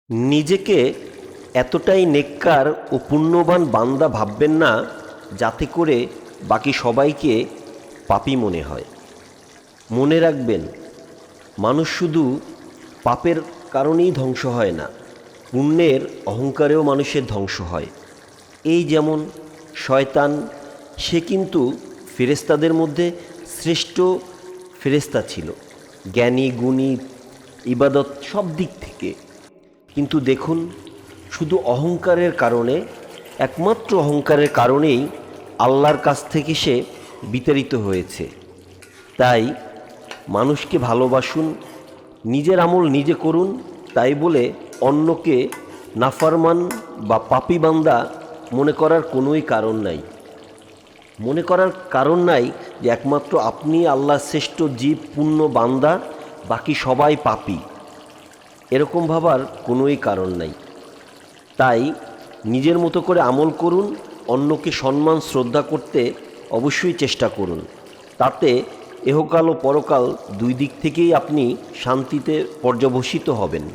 নিজেকে এতটাই নেককার ও পুণ্যবান বান্দা ভাববেন না যাতে করে বাকি সবাইকে পাপী মনে হয়। মনে রাখবেন, মানুষ শুধু পাপের কারণেই ধ্বংস হয় না, পুণ্যের অহংকারেও মানুষের ধ্বংস হয়। এই যেমন শয়তান, সে কিন্তু ফেরেশতাদের মধ্যে শ্রেষ্ঠ ফেরেশতা ছিল, জ্ঞানী গুণী, ইবাদত সব দিক থেকে। কিন্তু দেখুন, শুধু অহংকারের কারণে, একমাত্র অহংকারের কারণেই আল্লাহর কাছ থেকে সে বিতাড়িত হয়েছে। তাই মানুষকে ভালোবাসুন, নিজের আমল নিজে করুন। তাই বলে অন্যকে নাফরমান বা পাপী বান্দা মনে করার কোনোই কারণ নাই। মনে করার কারণ নাই যে একমাত্র আপনি আল্লাহর শ্রেষ্ঠ জীব, পুণ্য বান্দা, বাকি সবাই পাপী। এরকম ভাবার কোনোই কারণ নাই। তাই নিজের মতো করে আমল করুন, অন্যকে সম্মান শ্রদ্ধা করতে অবশ্যই চেষ্টা করুন। তাতে এহকাল ও পরকাল দুই দিক থেকেই আপনি শান্তিতে পর্যবসিত হবেন।